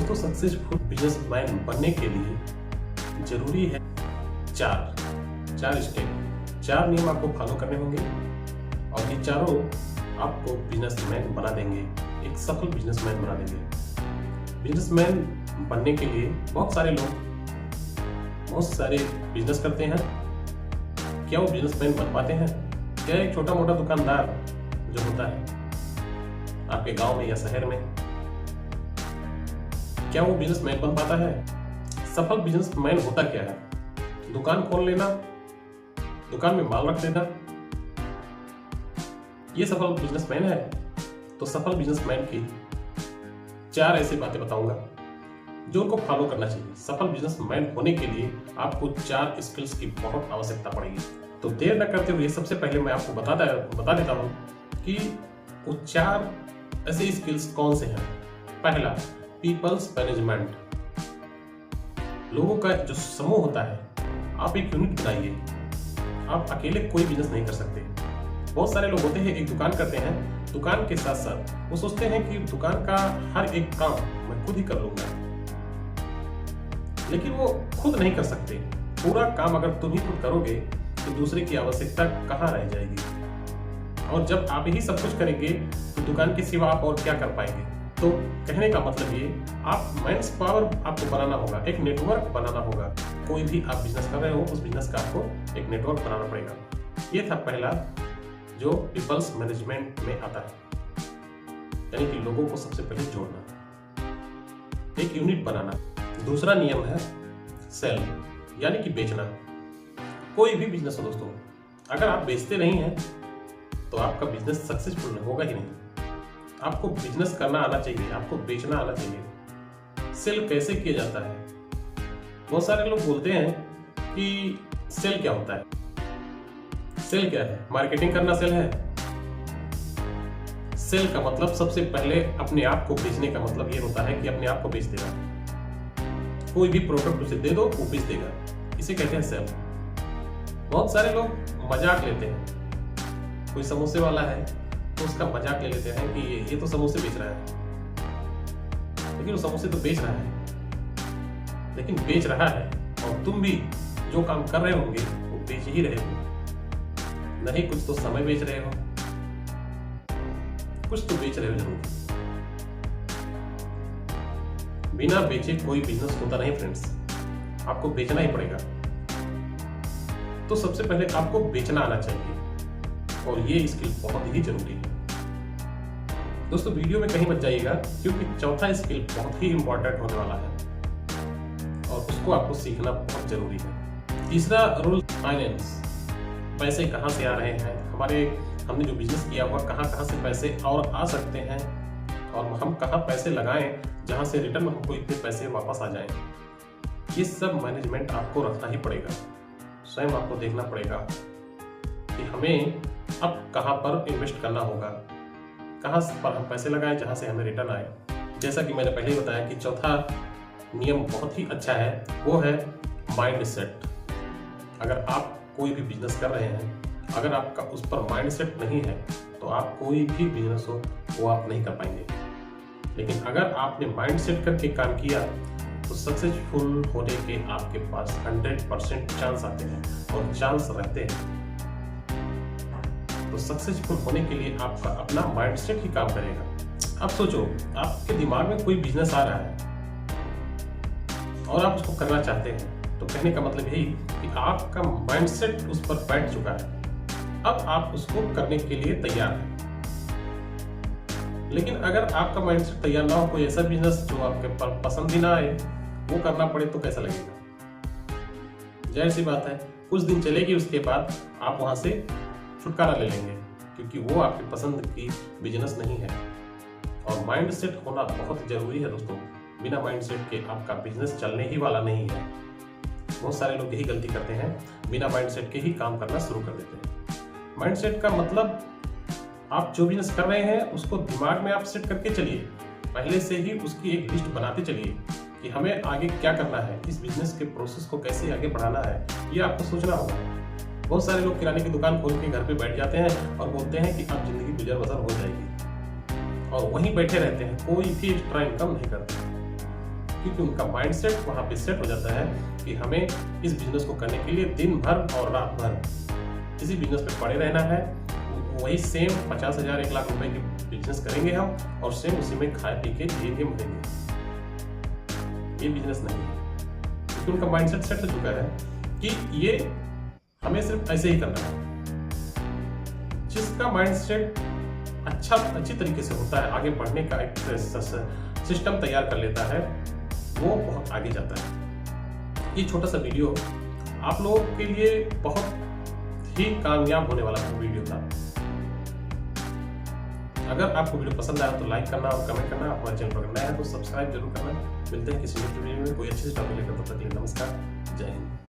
दोस्तों, successful businessman बनने के लिए जरूरी है चार स्टेप, 4 नियम आपको फॉलो करने होंगे और ये चारों आपको बिजनेसमैन बना देंगे, एक सफल बिजनेसमैन बना देंगे। बिजनेसमैन बनने के लिए बहुत सारे लोग बहुत सारे बिजनेस करते हैं। क्या वो बिजनेसमैन बन पाते हैं? क्या एक छोटा मोटा दुकानदार जो होता है आपके गांव में या शहर में, क्या वो बिजनेसमैन बन पाता है? सफल बिजनेसमैन होता क्या है? दुकान खोल लेना, दुकान में माल रख देना, ये सफल बिजनेसमैन है? तो सफल बिजनेसमैन की 4 ऐसी बातें बताऊंगा जो उनको फॉलो करना चाहिए। सफल बिजनेसमैन होने के लिए आपको 4 स्किल्स की बहुत आवश्यकता पड़ेगी। तो देर न करते हुए सबसे पहले मैं आपको बता देता हूं कि वो 4 ऐसे स्किल्स कौन से हैं। पहला, पीपल्स मैनेजमेंट। लोगों का जो समूह होता है, आप एक यूनिट बनाइए। आप अकेले कोई बिजनेस नहीं कर सकते। बहुत सारे लोग होते हैं, एक दुकान करते हैं, दुकान के साथ साथ वो सोचते हैं कि दुकान का हर एक काम मैं खुद ही कर लूंगा, लेकिन वो खुद नहीं कर सकते। पूरा काम अगर तुम ही खुद करोगे तो दूसरे की आवश्यकता कहाँ रह जाएगी। और जब आप ही सब कुछ करेंगे तो दुकान के सिवा आप और क्या कर पाएंगे। तो कहने का मतलब ये, आप मैन्स पावर आपको बनाना होगा, एक नेटवर्क बनाना होगा। कोई भी आप बिजनेस कर रहे हो, उस बिजनेस का आपको एक नेटवर्क बनाना पड़ेगा। ये था पहला जो पीपल्स मैनेजमेंट में आता है, यानी कि लोगों को सबसे पहले जोड़ना, एक यूनिट बनाना। दूसरा नियम है सेल, यानी कि बेचना। कोई भी बिजनेस हो दोस्तों, अगर आप बेचते नहीं हैं तो आपका बिजनेस सक्सेसफुल होगा ही नहीं। आपको बिजनेस करना आना चाहिए, आपको बेचना आना चाहिए। सेल कैसे किया जाता है? बहुत सारे लोग बोलते हैं कि सेल क्या होता है? सेल क्या है? मार्केटिंग करना सेल है? सेल का मतलब सबसे पहले अपने आप को बेचने का मतलब ये होता है कि अपने आप को बेच देना। कोई भी प्रोडक्ट उसे दे दो, वो बेच देगा, इसे कहते हैं सेल। बहुत सारे लोग मजाक लेते हैं। कोई समोसे वाला है तो उसका मजाक ले लेते हैं कि ये तो समोसे बेच रहा है, लेकिन वो समोसे तो बेच रहा है, लेकिन बेच रहा है। और तुम भी जो काम कर रहे होंगे वो बेच ही रहे हो। नहीं कुछ तो समय बेच रहे हो, कुछ तो बेच रहे हो जरूर। बिना बेचे कोई बिजनेस होता नहीं फ्रेंड्स, आपको बेचना ही पड़ेगा। तो सबसे पहले आपको बेचना आना चाहिए और ये स्किल बहुत ही जरूरी है। दोस्तों, वीडियो में कहीं मत जाइएगा, क्योंकि चौथा स्किल बहुत ही इंपॉर्टेंट होने वाला है और उसको आपको सीखना बहुत जरूरी है। तीसरा रूल, फाइनेंस। पैसे कहाँ से आ रहे हैं, हमने जो बिजनेस किया हुआ कहाँ से पैसे और आ सकते हैं, और हम कहाँ पैसे लगाएं जहाँ से रिटर्न में हमको इतने पैसे वापस आ जाएं। ये सब मैनेजमेंट आपको रखना ही पड़ेगा। स्वयं आपको देखना पड़ेगा कि हमें अब कहाँ पर इन्वेस्ट करना होगा, कहाँ पर हम पैसे लगाएं जहाँ से हमें रिटर्न आए। जैसा कि मैंने पहले ही बताया कि चौथा नियम बहुत ही अच्छा है, वो है माइंड सेट। अगर आप कोई भी बिजनेस कर रहे हैं, अगर आपका उस पर माइंड सेट नहीं है तो आप कोई भी बिजनेस हो वो आप नहीं कर पाएंगे। लेकिन अगर आपने माइंड सेट करके काम किया तो सक्सेसफुल होने के आपके पास 100% चांस आते हैं और चांस रहते हैं। तो सक्सेसफुल होने के लिए आपका अपना माइंड सेट ही काम करेगा। अब सोचो, आपके दिमाग में कोई बिजनेस आ रहा है और आप उसको करना चाहते हैं, तो कहने का मतलब यही कि आपका माइंड सेट उस पर बैठ चुका है। अब आप उसको करने के लिए तैयार हैं। लेकिन अगर आपका माइंडसेट तैयार ना हो, कोई ऐसा बिजनेस जो आपके पसंद ही ना आए, वो करना पड़े, तो कैसा लगेगा? जाहिर सी बात है, कुछ दिन चलेगी, उसके बाद आप वहां से छुटकारा ले लेंगे, क्योंकि वो आपकी पसंद की बिजनेस नहीं है। और माइंडसेट होना बहुत जरूरी है दोस्तों। बिना माइंडसेट के आपका बिजनेस चलने ही वाला नहीं है। बहुत सारे लोग यही गलती करते हैं, बिना माइंडसेट के ही काम करना शुरू कर देते हैं। माइंडसेट का मतलब, आप जो बिजनेस कर रहे हैं उसको दिमाग में आप सेट करके चलिए। पहले से ही उसकी एक लिस्ट बनाते चलिए कि हमें आगे क्या करना है, इस बिजनेस के प्रोसेस को कैसे आगे बढ़ाना है, ये आपको सोचना होगा। बहुत सारे लोग किराने की दुकान खोल के घर पे बैठ जाते हैं और बोलते हैं कि अब जिंदगी गुजर बसर हो जाएगी, और वहीं बैठे रहते हैं, कोई भी एक्स्ट्रा इनकम नहीं करते। क्योंकि उनका माइंडसेट वहाँ पे सेट हो जाता है कि हमें इस बिजनेस को करने के लिए दिन भर और रात भर इसी बिजनेस पे पड़े रहना है। वही सेम 50,000 1 लाख रुपए की बिजनेस करेंगे हम और सेम उसी में खाए पी के जिएंगे मरेंगे। ये बिजनेस नहीं है, क्योंकि उनका माइंडसेट सेट हो चुका है कि ये हमें सिर्फ ऐसे ही करना है। जिसका माइंडसेट अच्छी तरीके से होता है, आगे बढ़ने का एक सिस्टम तैयार कर लेता है, वो बहुत आगे जाता है। ये छोटा सा वीडियो आप लोगों के लिए बहुत ही कामयाब होने वाला वीडियो था। अगर आपको वीडियो पसंद आया तो लाइक करना और कमेंट करना। हमारे चैनल पर नया है तो सब्सक्राइब जरूर करना। मिलते हैं किसी वीडियो में कोई अच्छे से टॉपिक लेकर, तब तक के लिए नमस्कार, जय हिंद।